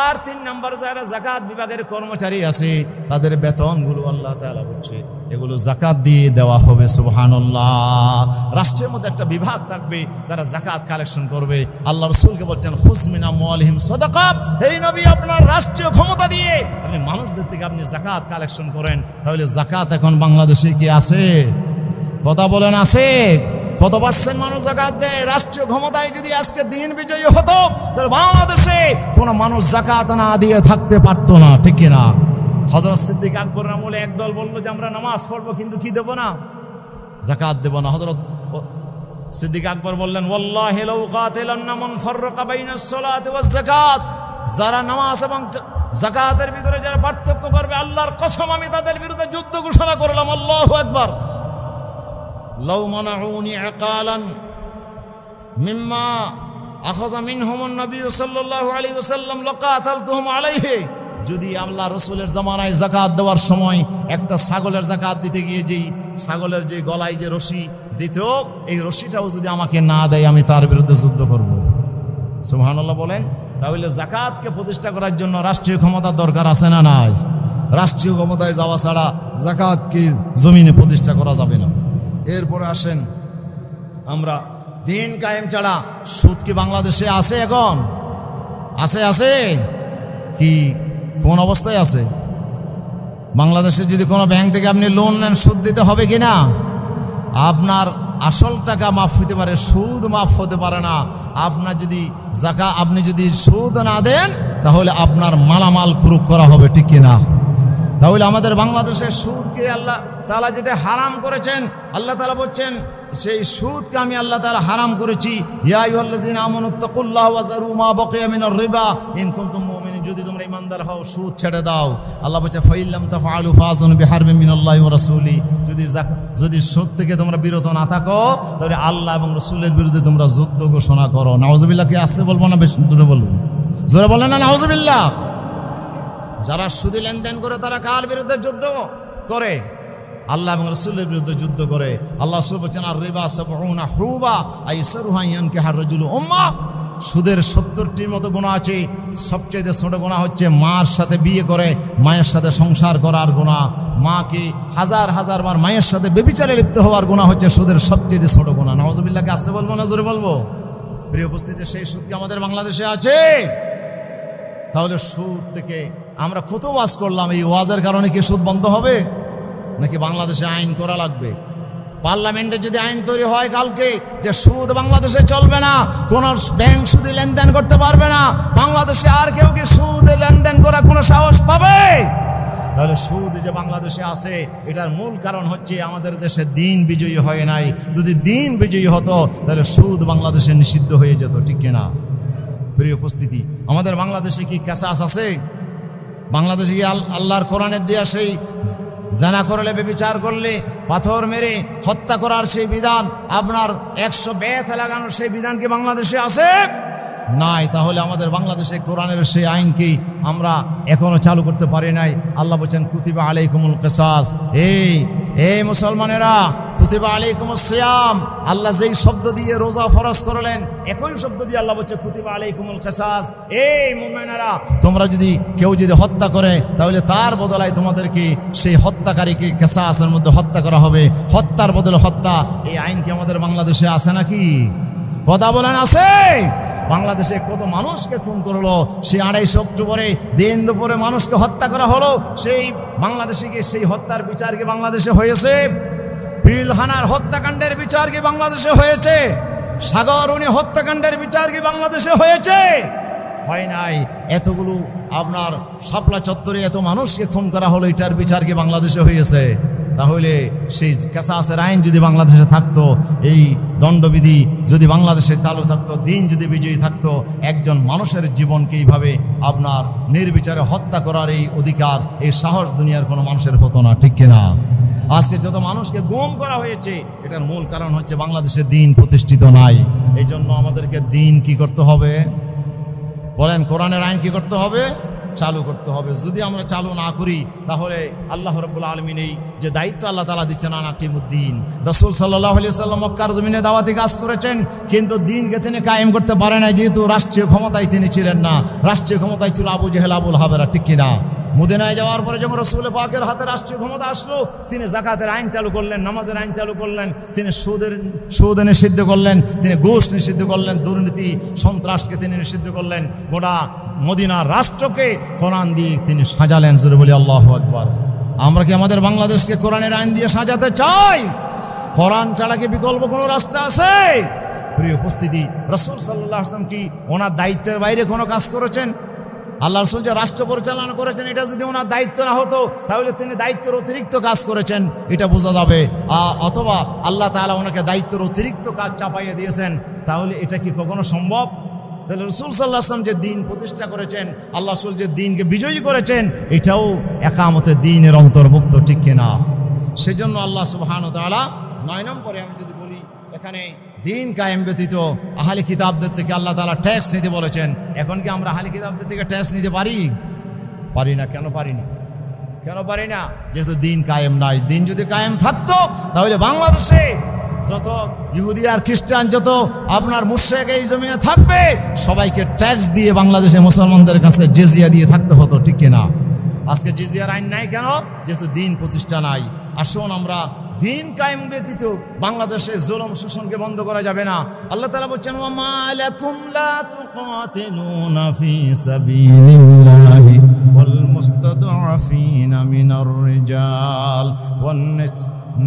আর 3 নম্বর, যারা যাকাত বিভাগের কর্মচারী আছে তাদের বেতনগুলো আল্লাহ তাআলা বলছে এগুলো যাকাত দিয়ে দেওয়া হবে। সুবহানাল্লাহ। রাষ্ট্রের মধ্যে একটা বিভাগ থাকবে যারা যাকাত কালেকশন করবে। আল্লাহ রাসূলকে বলছেন খুয মিন আমওয়ালিহিম সাদাকা, এই নবী আপনার রাষ্ট্রীয় ক্ষমতা দিয়ে আপনি মানুষদের থেকে আপনি যাকাত কালেকশন করেন। তাহলে যাকাত এখন বাংলাদেশে কি আছে? কথা বলেন, আছে? কত পার্সেন্ট মানুষ যাকাত দেয়? রাষ্ট্রীয় ক্ষমতায় যদি আজকে দিন বিজয়ী হতো তাহলে বাংলাদেশে কোনো মানুষ যাকাত না দিয়ে থাকতে পারতো না, ঠিক কিনা? হযরত সিদ্দিক আকবর আমলে একদল বলল যে আমরা নামাজ পড়বো কিন্তু কি দেব না? যাকাত দেব না। হযরত সিদ্দিক আকবর বললেন ওয়াল্লাহি লাউ কাতিলান্না মান ফাররাকা বাইনাস সালাতি ওয়াজ যাকাত, যারা নামাজ এবং যাকাতের ভিতরে যারা পার্থক্য করবে আল্লাহর কসম আমি তাদের বিরুদ্ধে যুদ্ধ ঘোষণা করলাম। আল্লাহু আকবার। লাউ মানাউনি ইকালান মিম্মা আখাযা মিনহুমুন নবী সাল্লাল্লাহু আলাইহি ওয়াসাল্লাম লাকাতালতুহুম আলাইহি, যদি আল্লাহ রসুলের জামানায় যাকাত দেওয়ার সময় একটা ছাগলের যাকাত দিতে গিয়ে যেই ছাগলের যে গলায় যে রশি দিত, এই রশিটাও যদি আমাকে না দেয় আমি তার বিরুদ্ধে যুদ্ধ করব। সুবহানাল্লাহ বলেন। তাহলে যাকাতকে প্রতিষ্ঠা করার জন্য রাষ্ট্রীয় ক্ষমতার দরকার আছে না নাই? রাষ্ট্রীয় ক্ষমতায় যাওয়া ছাড়া যাকাতকে জমিনে প্রতিষ্ঠা করা যাবে না। এরপরে আসেন, আমরা দিন কায়েম ছাড়া সুদ কি বাংলাদেশে আছে? এখন আছে কি? কোন অবস্থায় আছে? বাংলাদেশে যদি কোনো ব্যাংক থেকে আপনি লোন নেন সুদ দিতে হবে কি না? আপনার আসল টাকা মাফ হতে পারে, সুদ মাফ হতে পারে না। আপনি যদি সুদ না দেন তাহলে আপনার মালামাল ক্রুক করা হবে, ঠিক কিনা? তাহলে আমাদের বাংলাদেশে সুদকে আল্লাহ তাআলা যেটা হারাম করেছেন, আল্লাহ তাআলা বলছেন সেই সুদকে আমি আল্লাহ তাআলা হারাম করেছি। ইয়া আইয়ুহাল্লাযীনা আমানুত্তাকুল্লাহ ওয়া যারু মা বাকিয়া মিনার রিবা ইন কুনতুম মুমিনিন, যদি তোমরা ঈমানদার হও সুদ ছেড়ে দাও। আল্লাহ বলছে ফাইল্লাম তাফআলু ফাযুনু বিহারবিন মিনাল্লাহি ওয়া রাসূলি, যদি সুদ থেকে তোমরা বিরত না থাকো তাহলে আল্লাহ এবং রাসূলের বিরুদ্ধে তোমরা যুদ্ধ ঘোষণা করো। নাউযুবিল্লাহ। কি আসতে বলবো না বেশি দূরে বলবো? জোরে বলেন না নাউযুবিল্লাহ। যারা সুদে লেনদেন করে তারা কার বিরুদ্ধে যুদ্ধ করে? আল্লাহ এবং রাসূলের বিরুদ্ধে যুদ্ধ করে। আল্লাহ রাসূল বলেন আর রিবা সাবউনা হুবা আইসারুহা ইয়ানকিহার রাজুলু উম্মা, সুদের 70টির মতো গুনাহ আছে। সবচেয়ে ছোট গুনাহ হচ্ছে মার সাথে বিয়ে করে মায়ের সাথে সংসার করার গুনাহ। মাকে হাজার হাজার বার মায়ের সাথে ব্যভিচারে লিপ্ত হওয়ার গুনাহ হচ্ছে সুদের সবচেয়ে ছোট গুনাহ। নাউযুবিল্লাহকে আসতে বলবো না জোরে বলবো? প্রিয় উপস্থিতি, সেই সুদ কি আমাদের বাংলাদেশে আছে? তাহলে সুদ থেকে আমরা কত ওয়াজ করলাম, এই ওয়াজের কারণে কি সুদ বন্ধ হবে নাকি বাংলাদেশে আইন করা লাগবে? পার্লামেন্টে যদি আইন তৈরি হয় কালকে যে সুদ বাংলাদেশে চলবে না, কোন ব্যাংক সুদে লেনদেন করতে পারবে না, বাংলাদেশে আর কেউ কি সুদে লেনদেন করার কোনো সাহস পাবে? তাহলে সুদ যে বাংলাদেশে আছে এটার মূল কারণ হচ্ছে আমাদের দেশে দিন বিজয়ী হয় নাই। যদি দিন বিজয়ী হতো তাহলে সুদ বাংলাদেশে নিষিদ্ধ হয়ে যেত, ঠিক কিনা? প্রিয় উপস্থিতি, আমাদের বাংলাদেশে কি কেসাস আছে? বাংলাদেশে কি আল্লাহর কোরআনের দেয়া সেই জানা করলে ব্যভিচার করলে পাথর মেরে হত্যা করার সেই বিধান, আপনার 100 বেত লাগানোর সেই বিধান কি বাংলাদেশে আছে? নাই। তাহলে আমাদের বাংলাদেশে কোরআনের সেই আইনকে আমরা এখনো চালু করতে পারি নাই। আল্লাহ বলেন কুতিবা আলাইকুমুল কিসাস, এই মুসলমানেরা কুতিবা আলাইকুমুস সিয়াম, আল্লাহ যেই শব্দ দিয়ে রোজা ফরজ করলেন একই শব্দ দিয়ে আল্লাহ বলছে কুতিবা আলাইকুমুল কিসাস। এই মুমিনেরা, তোমরা যদি কেউ যদি হত্যা করে তাহলে তার বদলায় তোমাদেরকে সেই হত্যাকারীকে কিসাসের মধ্যে হত্যা করা হবে। হত্যার বদলে হত্যা, এই আইন কি আমাদের বাংলাদেশে আছে নাকি? কথা বলেন আছে? বাংলাদেশে কত মানুষকে খুন করলো, সেই 28 অক্টোবরে দিন দুপুরে মানুষকে হত্যা করা হলো, সেই বাংলাদেশে গিয়ে সেই হত্যার বিচার কি বাংলাদেশে হয়েছে? পিলখানার হত্যাকাণ্ডের বিচার কি বাংলাদেশে হয়েছে? সাগরুনি হত্যাকাণ্ডের বিচার কি বাংলাদেশে হয়েছে? হয় নাই। এতগুলো আপনার শাপলা চত্বরে এত মানুষকে খুন করা হলো, এটার বিচার কি বাংলাদেশে হয়েছে? তাহলে সেই কিসাসের আইন যদি বাংলাদেশে থাকতো, এই দণ্ডবিধি যদি বাংলাদেশে চালু থাকতো, দিন যদি বিজয়ী থাকতো, একজন মানুষের জীবনকে এইভাবে আপনার নির্বিচারে হত্যা করার এই অধিকার, এই সাহস দুনিয়ার কোনো মানুষের হতো না, ঠিক কিনা? আজকে যত মানুষকে গুম করা হয়েছে এটার মূল কারণ হচ্ছে বাংলাদেশে দিন প্রতিষ্ঠিত নাই। এই জন্য আমাদেরকে দিন কি করতে হবে বলেন? কোরআনের আইন কি করতে হবে? চালু করতে হবে। যদি আমরা চালু না করি তাহলে আল্লাহ রাব্বুল আলামিন এই যে দায়িত্ব আল্লাহ তাআলা দিচ্ছেন আনাকিমুদ্দিন, রাসূল সাল্লাল্লাহু আলাইহি ওয়াসাল্লাম মক্কার জমিনে দাওয়াতি কাজ করেছেন, কিন্তু দিনকে তিনি কায়েম করতে পারে না, যেহেতু রাষ্ট্রীয় ক্ষমতায় তিনি ছিলেন না। রাষ্ট্রীয় ক্ষমতায় ছিল আবু জেহেল, আবুল হাবেরা, ঠিক কিনা? মদিনায় যাওয়ার পরে যখন রাসূল পাকের হাতে রাষ্ট্রীয় ক্ষমতা আসলো, তিনি যাকাতের আইন চালু করলেন, নামাজের আইন চালু করলেন, তিনি সুদ নিষিদ্ধ করলেন, তিনি ঘুষ নিষিদ্ধ করলেন, দুর্নীতি সন্ত্রাসকে তিনি নিষিদ্ধ করলেন, গোটা মদিনার রাষ্ট্রকে কোরআন দিয়ে তিনি সাজালেন। জোরে বলি আল্লাহু আকবার। আমরা কি আমাদের বাংলাদেশকে কোরআনের আইন দিয়ে সাজাতে চাই? কোরআন ছাড়া কি বিকল্প কোনো রাস্তা আছে? প্রিয় উপস্থিতি, রাসূল সাল্লাল্লাহু আলাইহি ওয়াসাল্লাম কি ওনার দায়িত্বের বাইরে কোনো কাজ করেছেন? আল্লাহ রাসূল যে রাষ্ট্র পরিচালনা করেছেন, এটা যদি ওনার দায়িত্ব না হতো তাহলে তিনি দায়িত্বের অতিরিক্ত কাজ করেছেন, এটা বোঝা যাবে। অথবা আল্লাহ তাআলা ওনাকে দায়িত্বের অতিরিক্ত কাজ চাপাইয়ে দিয়েছেন, তাহলে এটা কি কখনো সম্ভব? তাহলে রাসূল সাল্লাল্লাহু আলাইহি ওয়াসাল্লাম যে দিন প্রতিষ্ঠা করেছেন, আল্লাহ রাসূল যে দিনকে বিজয়ী করেছেন, এটাও একামতে দিনের অন্তর্ভুক্ত, ঠিক কিনা? সেজন্য আল্লাহ সুবহানাহু ওয়া তাআলা 9 নম্বরে আমি যদি বলি, এখানে দিন কায়েম ব্যতীত আহলে কিতাবদের থেকে আল্লাহ তাআলা ট্যাক্স নিতে বলেছেন। এখন কি আমরা আহলে কিতাবদের থেকে ট্যাক্স নিতে পারি? পারি না। কেন পারি না? কেন পারি না? যেহেতু দিন কায়েম নাই। দিন যদি কায়েম থাকতো তাহলে বাংলাদেশে যত ইহুদি আর খ্রিস্টান, যত আপনার মুশরিক এই জমিনে থাকবে, সবাইকে ট্যাক্স দিয়ে বাংলাদেশে মুসলমানদের কাছে জিজিয়া দিয়ে থাকতে হতো, ঠিক কিনা? আজকে জিজিয়ার আইন নাই কেন? যেহেতু দিন প্রতিষ্ঠা নাই। আসুন আমরা দিন কায়েম ব্যতীত বাংলাদেশে জুলুম শোষণকে বন্ধ করা যাবে না। আল্লাহ তাআলা বলছেন, ওয়া মা লাকুম লা তুকাতিলুনা ফি সাবিলিল্লাহি ওয়াল মুস্তাদআফিনা মিনার রিজাল ওয়ান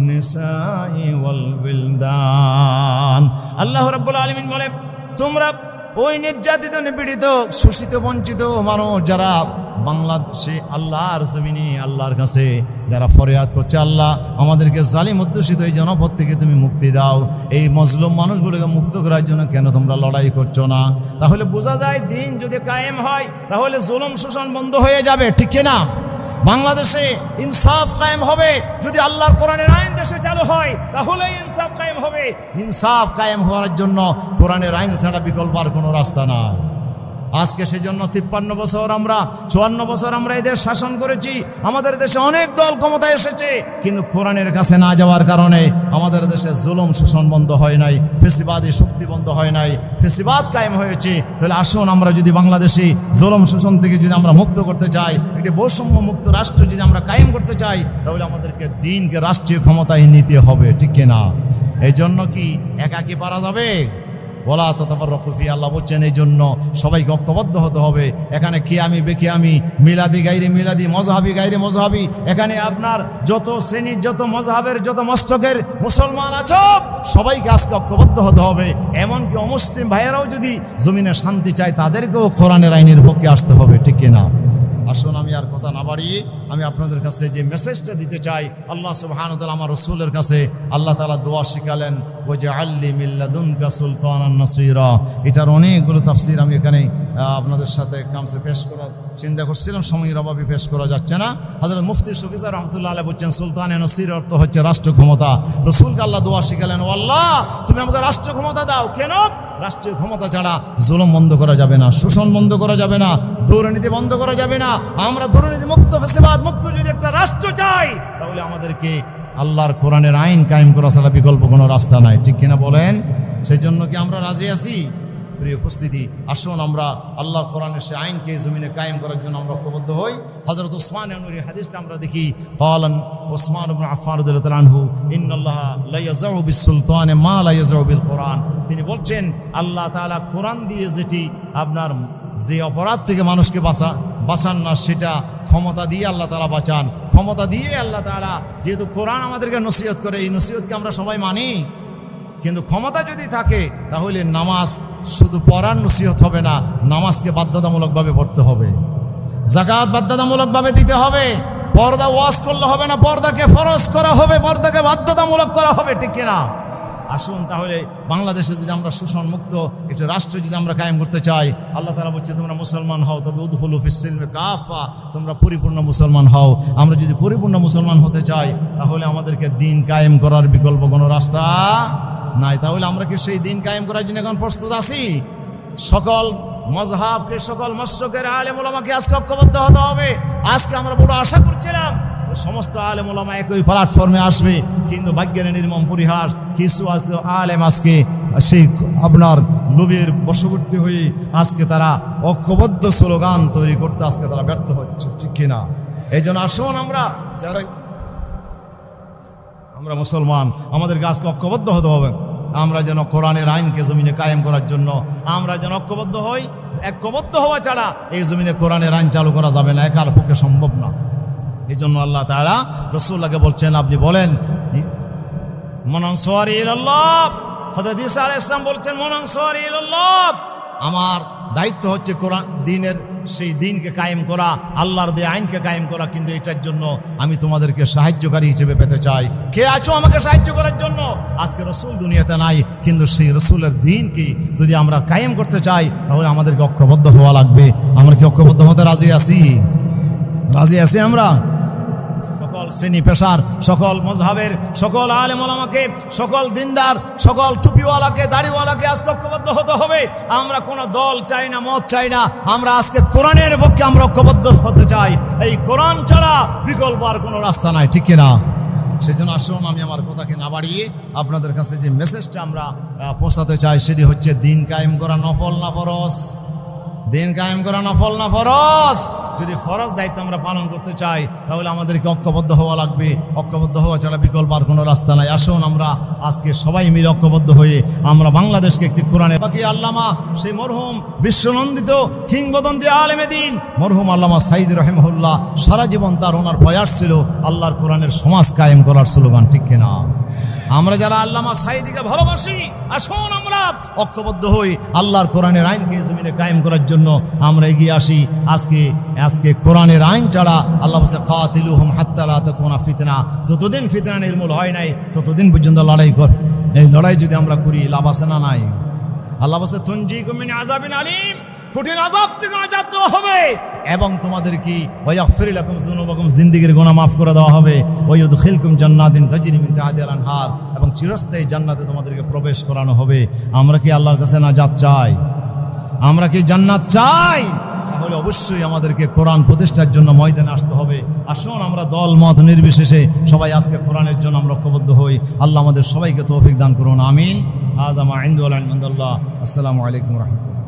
নিসাই ওয়াল বিলদান। আল্লাহ রাব্বুল আলামিন বলেন, তোমরা ওই নির্যাতিত, নিপীড়িত, শোষিত, বঞ্চিত মানুষ যারা বাংলাদেশে আল্লাহর জমিনে আল্লাহর কাছে যারা ফরিয়াদ করছে, আল্লাহ আমাদেরকে জালিম অধ্যুষিত এই জনপদ থেকে তুমি মুক্তি দাও, এই মজলুম মানুষগুলোকে মুক্ত করার জন্য কেন তোমরা লড়াই করছো না? তাহলে বোঝা যায় দিন যদি কায়েম হয় তাহলে জুলুম শোষণ বন্ধ হয়ে যাবে, ঠিক কিনা? বাংলাদেশে ইনসাফ কায়েম হবে। যদি আল্লাহর কোরআনের আইন দেশে চালু হয় তাহলে ইনসাফ কায়েম হবে। ইনসাফ কায়েম হওয়ার জন্য কোরআনের আইন ছাড়া বিকল্প আর কোনো রাস্তা না। আজকে সেজন্য 53 বছর আমরা 54 বছর আমরা এদের শাসন করেছি। আমাদের দেশে অনেক দল ক্ষমতায় এসেছে, কিন্তু কোরআনের কাছে না যাওয়ার কারণে আমাদের দেশে জুলুম শোষণ বন্ধ হয় নাই, ফেসিবাদী শক্তি বন্ধ হয় নাই, ফেসিবাদ কায়েম হয়েছে। তাহলে আসুন আমরা যদি বাংলাদেশে জুলুম শোষণ থেকে যদি আমরা মুক্ত করতে চাই, একটি বৈষম্য মুক্ত রাষ্ট্র যদি আমরা কায়েম করতে চাই, তাহলে আমাদেরকে দিনকে রাষ্ট্রীয় ক্ষমতায় নিতে হবে, ঠিক কিনা? এই জন্য কি একাকি পারা যাবে? ওয়ালা তাতাফাররাকু ফি, আল্লাহ বলছেন এই জন্য সবাইকে ঐক্যবদ্ধ হতে হবে। এখানে কিয়ামি বেকিয়ামি, মিলাদি গায়রে মিলাদি, মজহাবি গায়রে মজহাবি, এখানে আপনার যত শ্রেণীর, যত মজহাবের, যত মস্তকের মুসলমান আছো, সবাইকে আজকে ঐক্যবদ্ধ হতে হবে। এমনকি অমুসলিম ভাইয়েরাও যদি জমিনে শান্তি চায়, তাদেরকেও কোরআনের আইনের পক্ষে আসতে হবে, ঠিক কিনা? আসুন আমি আর কথা না বাড়িয়ে আমি আপনাদের কাছে যে মেসেজটা দিতে চাই, আল্লাহ সুবহানাহু ওয়া তাআলা আমার রাসূলের কাছে আল্লাহ তাআলা দোয়া শিখালেন, ওয়াজআলনি মিন লাদুনকা সুলতানান নাসীরা। এটার অনেকগুলো তাফসীর আমি এখানে আপনাদের সাথে কামসে পেশ করার চিন্তা করছিলাম, সময়ের অভাবে পেশ করা যাচ্ছে না। হযরত মুফতি শফিউল্লাহ রাহমাতুল্লাহ আলাইহি বলছেন, সুলতানে নাসীর অর্থ হচ্ছে রাষ্ট্র ক্ষমতা। রাসূলকে আল্লাহ দোয়া শিখালেন, ও আল্লাহ তুমি আমাকে রাষ্ট্র ক্ষমতা দাও। কেন? রাষ্ট্রীয় ক্ষমতা ছাড়া জুলুম বন্ধ করা যাবে না, শোষণ বন্ধ করা যাবে না, দুর্নীতি বন্ধ করা যাবে না। আমরা দুর্নীতি মুক্ত, ফেসিবাদ মুক্ত যদি একটা রাষ্ট্র চাই, তাহলে আমাদেরকে আল্লাহর কোরআনের আইন কায়েম করা ছাড়া বিকল্প কোনো রাস্তা নাই, ঠিক কিনা বলেন? সেই জন্য কি আমরা রাজি আছি? প্রিয় উপস্থিতি, আসুন আমরা আল্লাহর কোরআনের সে আইনকে জমিনে কায়েম করার জন্য আমরা ঐক্যবদ্ধ হই। হযরত উসমান নূরী হাদিসটা আমরা দেখি, ক্বালান উসমান ইবনে আফফান রাদিয়াল্লাহু তাআলা আনহু, ইন্নাল্লাহা লা ইয়াযউ বিস-সুলতানি মা লা ইয়াযউ বিল-কুরআন। তিনি বলছেন আল্লাহ তাআলা কোরআন দিয়ে যেটি আপনার যে অপরাধ থেকে মানুষকে বাঁচান না, সেটা ক্ষমতা দিয়ে আল্লাহ তাআলা বাঁচান। ক্ষমতা দিয়ে আল্লাহ তাআলা, যেহেতু কোরআন আমাদেরকে নসিহত করে, এই নসিহতকে আমরা সবাই মানি, কিন্তু ক্ষমতা যদি থাকে তাহলে নামাজ শুধু পড়ার নসিহত হবে না, নামাজকে বাধ্যতামূলকভাবে পড়তে হবে, যাকাত বাধ্যতামূলকভাবে দিতে হবে, পর্দা ওয়াজ করলে হবে না, পর্দাকে ফরজ করা হবে, পর্দাকে বাধ্যতামূলক করা হবে, ঠিক কিনা? আসুন তাহলে বাংলাদেশে যদি আমরা শোষণ মুক্ত একটা রাষ্ট্র যদি আমরা কায়েম করতে চাই, আল্লাহ তাআলা বলছে তোমরা মুসলমান হও, তবে উদখুলু ফিস-সিলমি কাফা, তোমরা পরিপূর্ণ মুসলমান হও। আমরা যদি পরিপূর্ণ মুসলমান হতে চাই, তাহলে আমাদেরকে দিন কায়েম করার বিকল্প কোনো রাস্তা নাই। তাহলে আমরা কি সেই দিন কায়েম করার জন্য এখন প্রস্তুত আছি? সকল মজহাবকে, সকল মসলকের আলেম ওলামাকে আজকে ঐক্যবদ্ধ হতে হবে। আজকে আমরা বড় আশা করছিলাম সমস্ত আলেম ওলামা একই প্ল্যাটফর্মে আসবে, কিন্তু ভাগ্যের নির্মম পরিহাস, কিছু আছে আলেম আজকে সেই আপনার লোভের বশবর্তী হয়ে আজকে তারা ঐক্যবদ্ধ স্লোগান তৈরি করতে আজকে তারা ব্যর্থ হচ্ছে, ঠিক কিনা? এই জন্য আসুন আমরা যারা আমরা মুসলমান, আমাদেরকে আজকে ঐক্যবদ্ধ হতে হবে। আমরা যেন কোরআনের আইনকে জমিনে কায়েম করার জন্য আমরা যেন ঐক্যবদ্ধ হই। ঐক্যবদ্ধ হওয়া ছাড়া এই জমিনে কোরআনের আইন চালু করা যাবে না, একার পক্ষে সম্ভব না। এই জন্য আল্লাহ তাআলা রাসূলুল্লাহকে বলছেন, আপনি বলেন মান আনসারি ইলাল্লাহ। হযরত ঈসা আলাইহিস সালাম বলছেন মান আনসারি ইলাল্লাহ, আমার দায়িত্ব হচ্ছে কোরআন দ্বীনের সেই দিনকে কায়েম করা, আল্লাহর দেয়া আইনকে কায়েম করা, কিন্তু এটার জন্য আমি তোমাদেরকে সাহায্যকারী হিসেবে পেতে চাই। কে আছো আমাকে সাহায্য করার জন্য? আজকে রাসূল দুনিয়াতে নাই, কিন্তু সেই রাসূলের দিনকে যদি আমরা কায়েম করতে চাই তাহলে আমাদেরকে ঐক্যবদ্ধ হওয়া লাগবে। আমরা কি ঐক্যবদ্ধ হতে রাজি আছি? রাজি আছি আমরা? সকল শ্রেণী পেশার, সকল মজহাবের, সকল আলেম ওলামাকে, সকল দিনদার, সকল টুপিওয়ালাকে, দাড়িওয়ালাকে আজকে ঐক্যবদ্ধ হতে হবে। আমরা কোনো দল চাই না, মত চাই না, আমরা আজকে কোরআনের পক্ষে আমরা ঐক্যবদ্ধ হতে চাই। এই কোরআন ছাড়া বিকল্প আর কোনো রাস্তা নাই, ঠিক কিনা? সেই জন্য আসুন আমি আমার কথাকে না বাড়িয়ে আপনাদের কাছে যে মেসেজটা আমরা পৌঁছাতে চাই সেটি হচ্ছে, দিন কায়েম করা নফল না ফরজ? দিন কায়েম করা নফল না ফরজ? যদি ফরজ দায়িত্ব আমরা পালন করতে চাই তাহলে আমাদেরকে ঐক্যবদ্ধ হওয়া লাগবে। ঐক্যবদ্ধ হওয়া ছাড়া বিকল্প আর কোনো রাস্তা নাই। আসুন আমরা আজকে সবাই মিলে ঐক্যবদ্ধ হয়ে আমরা বাংলাদেশকে একটি কোরআনে বাকি আল্লামা সেই মরহুম বিশ্বনন্দিত কিংবদন্তি আলেমে দ্বীন মরহুম আল্লামা সাঈদী রাহিমাহুল্লাহ সারা জীবন তার ওনার প্রয়াস ছিল আল্লাহর কোরআনের সমাজ কায়েম করার স্লোগান, ঠিক কিনা? আমরা যারা আল্লামা সাঈদীকে ভালোবাসি, আসুন আমরা ঐক্যবদ্ধ হই, আল্লাহর কোরআনের আইনকে জমিনে কায়েম করার জন্য আমরা এগিয়ে আসি। আজকে কোরআনের আইন ছাড়া আল্লাহ বলছে কাতিলুহুম হাত্তা লা তাকুনা ফিতনা, যতদিন ফিতনা নির্মূল হয় নাই ততদিন পর্যন্ত লড়াই কর। এই লড়াই যদি আমরা করি লাভ আছে না নাই? আল্লাহ বলছে তুনজিকুম মিন আযাবিন আলীম, কঠিন আযাব থেকে নাজাত দেওয়া হবে এবং তোমাদের কি ওয়াগফির লাকুম যুনুবাকুম, জিন্দেগীর গুনাহ মাফ করে দেওয়া হবে, ওয়ায়ুদখিলকুম জান্নাতিন তাজরি মিন তাহতিহাল আনহার, এবং চিরস্থায়ী জান্নাতে তোমাদেরকে প্রবেশ করানো হবে। আমরা কি আল্লাহর কাছে নাজাত চাই? আমরা কি জান্নাত চাই? তাহলে অবশ্যই আমাদেরকে কোরআন প্রতিষ্ঠার জন্য ময়দানে আসতে হবে। আসুন আমরা দল মত নির্বিশেষে সবাই আজকে কোরআনের জন্য আমরা ঐক্যবদ্ধ হই। আল্লাহ আমাদের সবাইকে তৌফিক দান করুন, আমিন। হাযা মা ইনদু ওয়া লা ইলমা ইনদাল্লাহ। আসসালামু আলাইকুম ওয়া রাহমাতুল্লাহ।